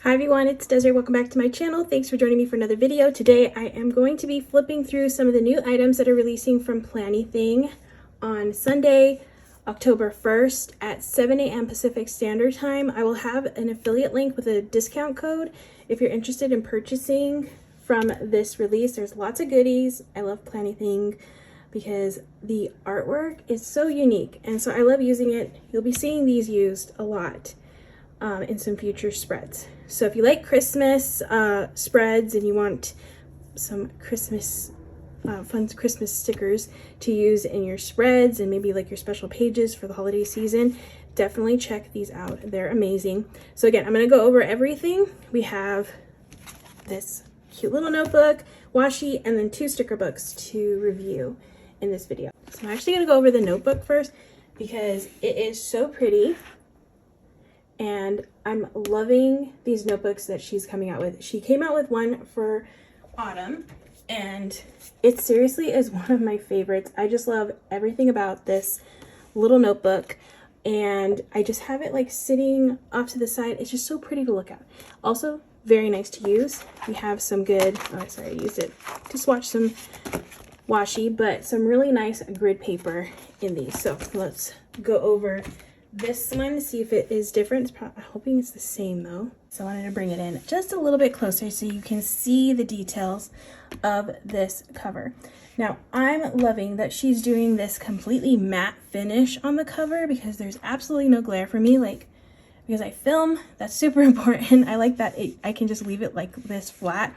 Hi everyone, it's Desiree. Welcome back to my channel. Thanks for joining me for another video. Today I am going to be flipping through some of the new items that are releasing from Planything on Sunday, October 1st at 7 a.m. Pacific Standard Time. I will have an affiliate link with a discount code if you're interested in purchasing from this release. There's lots of goodies. I love Planything because the artwork is so unique, and so I love using it. You'll be seeing these used a lot in some future spreads. So if you like Christmas spreads and you want some Christmas fun Christmas stickers to use in your spreads and maybe like your special pages for the holiday season, definitely check these out. They're amazing. So again, I'm going to go over everything. We have this cute little notebook, washi, and then 2 sticker books to review in this video. So I'm actually going to go over the notebook first because it is so pretty. And I'm loving these notebooks that she's coming out with. She came out with one for autumn, and it seriously is one of my favorites. I just love everything about this little notebook, and I just have it like sitting off to the side. It's just so pretty to look at. Also, very nice to use. We have some good, oh sorry, I used it to swatch some washi, but some really nice grid paper in these. So let's go over this one, see if it is different. I'm hoping it's the same though. So I wanted to bring it in just a little bit closer so you can see the details of this cover. Now I'm loving that she's doing this completely matte finish on the cover because there's absolutely no glare for me, like because I film, that's super important. I like that I can just leave it like this flat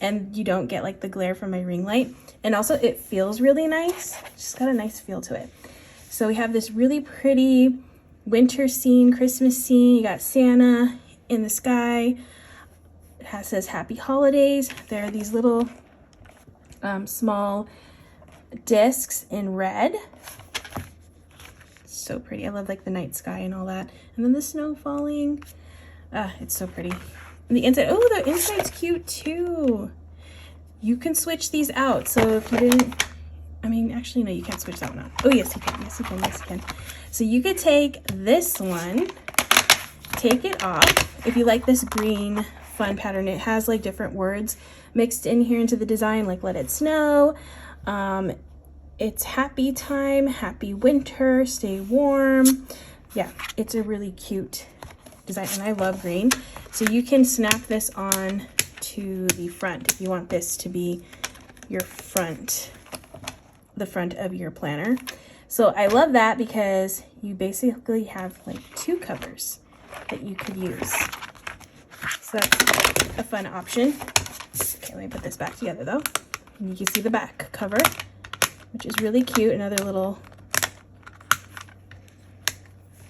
and you don't get like the glare from my ring light. And also it feels really nice. It's just got a nice feel to it. So we have this really pretty winter scene, Christmas scene. You got Santa in the sky. It says happy holidays. There are these little small discs in red. So pretty. I love like the night sky and all that. And then the snow falling. It's so pretty. And the inside, oh, the inside's cute too. You can switch these out. So if you didn't, I mean, actually, no, you can't switch that one out. Oh, yes, you can. Yes, you can. Yes, you can. So you could take this one, take it off. If you like this green fun pattern, it has like different words mixed in here into the design, like let it snow. It's happy time, happy winter, stay warm. Yeah, it's a really cute design, and I love green. So you can snap this on to the front if you want this to be your front, the front of your planner. So I love that because you basically have like 2 covers that you could use. So that's a fun option. Okay, let me put this back together though. And you can see the back cover, which is really cute. Another little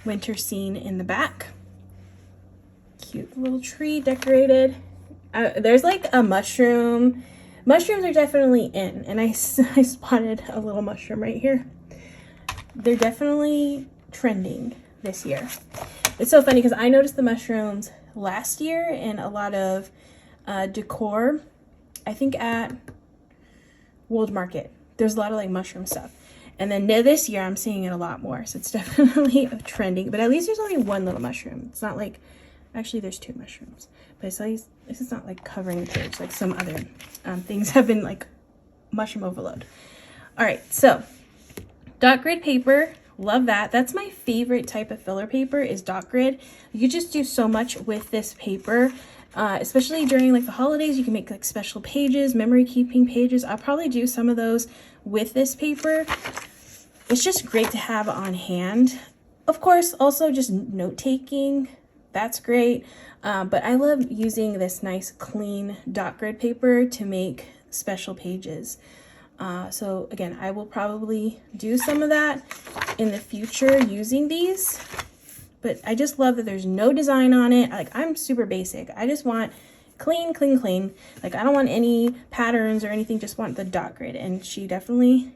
winter scene in the back. Cute little tree decorated. There's like a mushroom. Mushrooms are definitely in, and I spotted a little mushroom right here. They're definitely trending this year. It's so funny because I noticed the mushrooms last year in a lot of decor. I think at World Market, there's a lot of like mushroom stuff. And then this year I'm seeing it a lot more. So it's definitely trending, but at least there's only 1 little mushroom. It's not like, actually there's 2 mushrooms, but it's at least, this is not like covering the page like some other things have been like mushroom overload. All right, so dot grid paper, love that. That's my favorite type of filler paper is dot grid. You could just do so much with this paper, especially during like the holidays. You can make like special pages, memory keeping pages. I'll probably do some of those with this paper. It's just great to have on hand. Of course, also just note taking, that's great. But I love using this nice clean dot grid paper to make special pages. So again, I will probably do some of that in the future using these, but I just love that there's no design on it. Like I'm super basic. I just want clean, clean, clean. Like I don't want any patterns or anything, just want the dot grid. And she definitely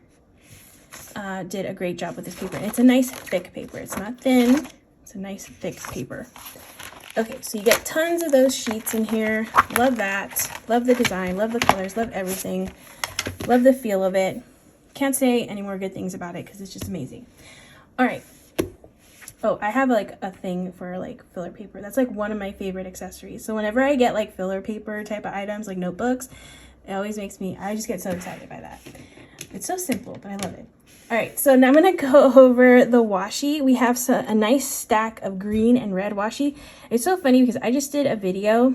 did a great job with this paper. And it's a nice thick paper. It's not thin, it's a nice thick paper. Okay, so you get tons of those sheets in here. Love that. Love the design, love the colors, love everything. Love the feel of it. Can't say any more good things about it because it's just amazing. All right, Oh, I have like a thing for like filler paper. That's like one of my favorite accessories. So whenever I get like filler paper type of items, like notebooks, it always makes me, I just get so excited by that. It's so simple, but I love it. All right, so now I'm gonna go over the washi. We have a nice stack of green and red washi. It's so funny because I just did a video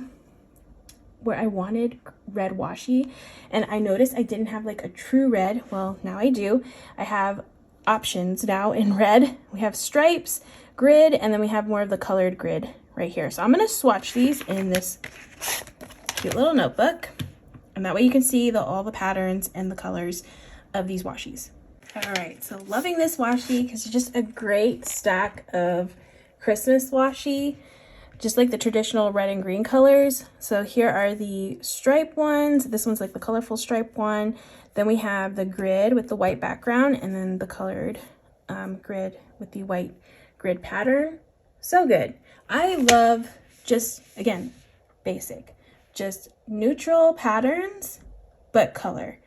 where I wanted red washi, and I noticed I didn't have like a true red. Well, now I do. I have options now in red. We have stripes, grid, and then we have more of the colored grid right here. So I'm gonna swatch these in this cute little notebook, and that way you can see all the patterns and the colors of these washis. All right, so loving this washi because it's just a great stack of Christmas washi, just like the traditional red and green colors. So here are the stripe ones. This one's like the colorful stripe one. Then we have the grid with the white background, and then the colored grid with the white grid pattern. So good. I love just, again, basic, just neutral patterns, but color.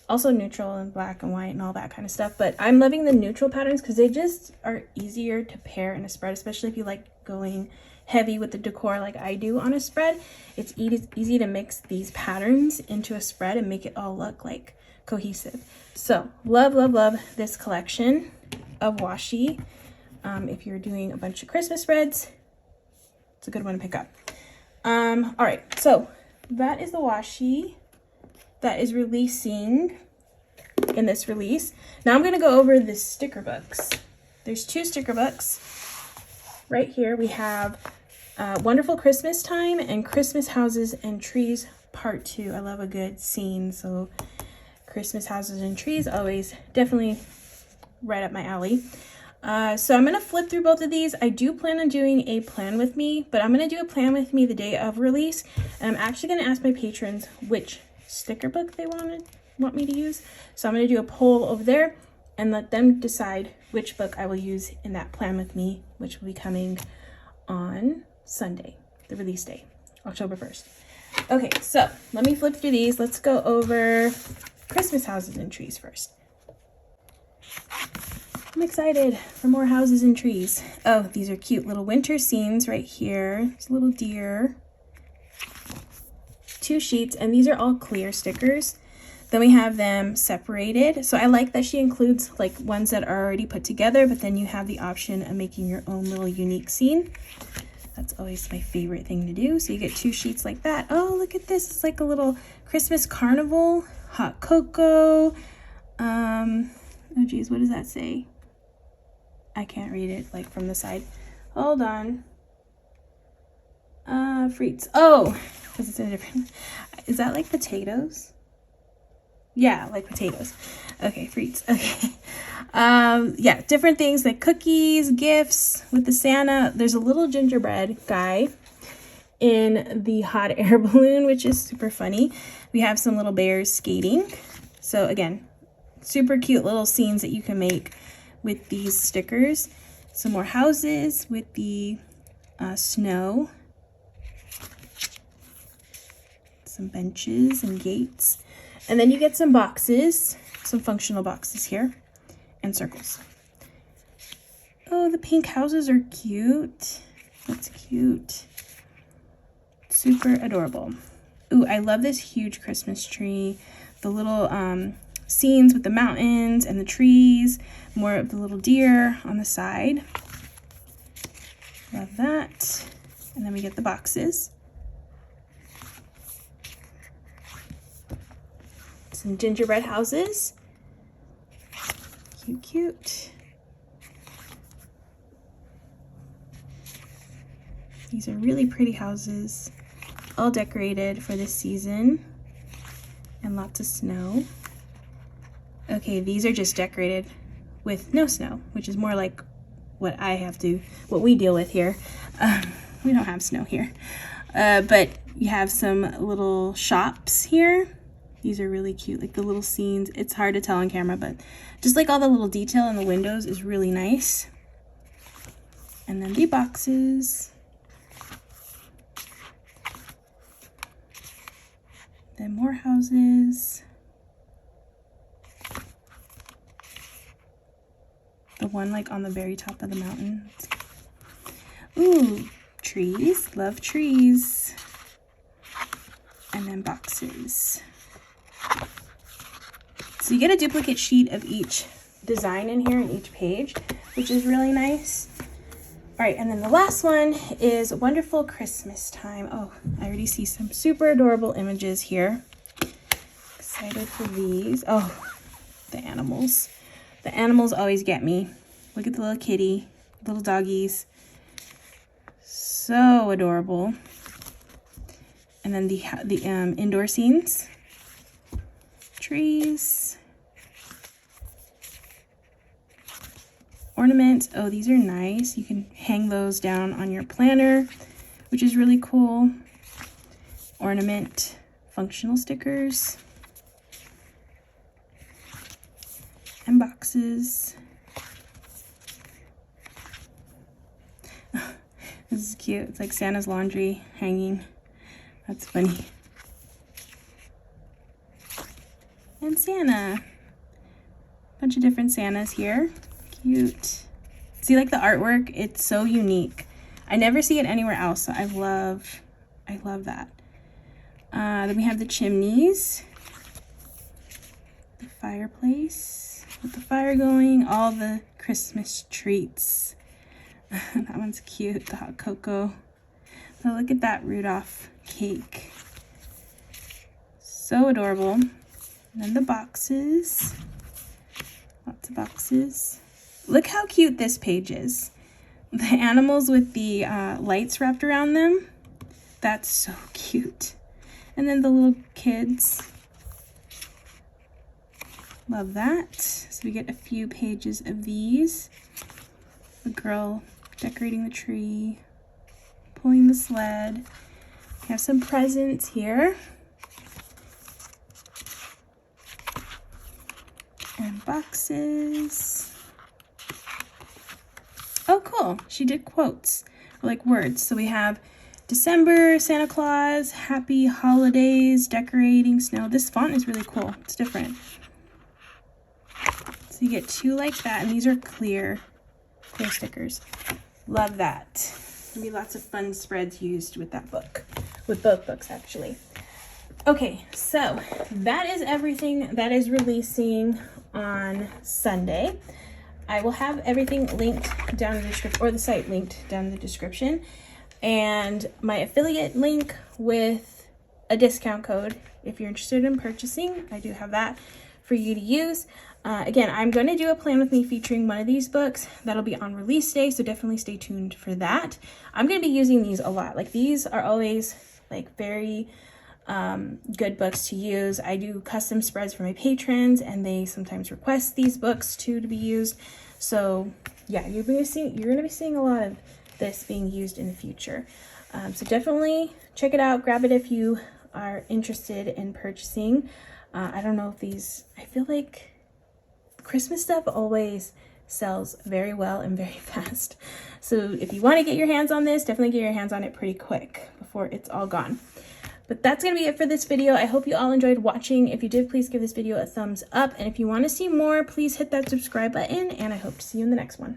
Also neutral and black and white and all that kind of stuff. But I'm loving the neutral patterns because they just are easier to pair in a spread, especially if you like going heavy with the decor like I do on a spread. It's easy to mix these patterns into a spread and make it all look like cohesive. So love, love, love this collection of washi. If you're doing a bunch of Christmas spreads, it's a good one to pick up. All right, so that is the washi that is releasing in this release. Now I'm gonna go over the sticker books. There's 2 sticker books. Right here we have Wonderful Christmas Time and Christmas Houses and Trees Part 2. I love a good scene, so Christmas houses and trees, always definitely right up my alley. So I'm gonna flip through both of these. I do plan on doing a plan with me, but I'm gonna do a plan with me the day of release. And I'm actually gonna ask my patrons which sticker book they want me to use. So I'm gonna do a poll over there and let them decide which book I will use in that plan with me, which will be coming on Sunday, the release day, October 1st. Okay, so let me flip through these. Let's go over Christmas houses and trees first. I'm excited for more houses and trees. Oh, these are cute little winter scenes right here. There's a little deer. 2 sheets, and these are all clear stickers. Then we have them separated. So I like that she includes like ones that are already put together, but then you have the option of making your own little unique scene. That's always my favorite thing to do. So you get 2 sheets like that. Oh, look at this. It's like a little Christmas carnival, hot cocoa. Oh geez, what does that say? I can't read it like from the side. Hold on. Frites. Oh, because it's in a different, is that like potatoes? Yeah, like potatoes. Okay, frites. Okay. Yeah, different things like cookies, gifts with the Santa. There's a little gingerbread guy in the hot air balloon, which is super funny. We have some little bears skating. So again, super cute little scenes that you can make with these stickers. Some more houses with the snow. Some benches and gates. And then you get some boxes, some functional boxes here, and circles. Oh, the pink houses are cute. That's cute. Super adorable. Ooh, I love this huge Christmas tree. The little scenes with the mountains and the trees. More of the little deer on the side. Love that. And then we get the boxes. Some gingerbread houses. Cute, cute. These are really pretty houses, all decorated for this season, and lots of snow. Okay, these are just decorated with no snow, which is more like what we deal with here. We don't have snow here, but you have some little shops here. These are really cute, like the little scenes. It's hard to tell on camera, but just like all the little detail in the windows is really nice. And then the boxes. Then more houses. The one like on the very top of the mountain. Ooh, trees. Love trees. And then boxes. So you get a duplicate sheet of each design in here in each page, which is really nice. All right, and then the last one is Wonderful Christmas Time. Oh, I already see some super adorable images here. Excited for these. Oh, the animals. The animals always get me. Look at the little kitty, little doggies. So adorable. And then the indoor scenes. Trees. Ornaments. Oh, these are nice. You can hang those down on your planner, which is really cool. Ornament functional stickers. And boxes. This is cute. It's like Santa's laundry hanging. That's funny. And Santa. Bunch of different Santas here. Cute. See, like the artwork, it's so unique. I never see it anywhere else, so I love that. Then we have the chimneys, the fireplace with the fire going, all the Christmas treats. That one's cute, the hot cocoa. So look at that Rudolph cake. So adorable. And then the boxes. Lots of boxes. Look how cute this page is. The animals with the lights wrapped around them. That's so cute. And then the little kids. Love that. So we get a few pages of these. The girl decorating the tree, pulling the sled. We have some presents here. And boxes. Oh, cool. She did quotes, or like words. So we have December, Santa Claus, Happy Holidays, Decorating Snow. This font is really cool. It's different. So you get two like that, and these are clear stickers. Love that. There'll be lots of fun spreads used with that book, with both books actually. Okay, so that is everything that is releasing on Sunday. I will have everything linked down in the description, or the site linked down in the description, and my affiliate link with a discount code if you're interested in purchasing. I do have that for you to use. Again, I'm going to do a plan with me featuring one of these books. That'll be on release day, so definitely stay tuned for that. I'm going to be using these a lot. Like, these are always like very good books to use. I do custom spreads for my patrons, and they sometimes request these books to be used. So yeah, you're going to be seeing a lot of this being used in the future. So definitely check it out. Grab it if you are interested in purchasing. I don't know if these, I feel like Christmas stuff always sells very well and very fast. So if you want to get your hands on this, definitely get your hands on it pretty quick before it's all gone. But that's going to be it for this video. I hope you all enjoyed watching. If you did, please give this video a thumbs up. And if you want to see more, please hit that subscribe button. And I hope to see you in the next one.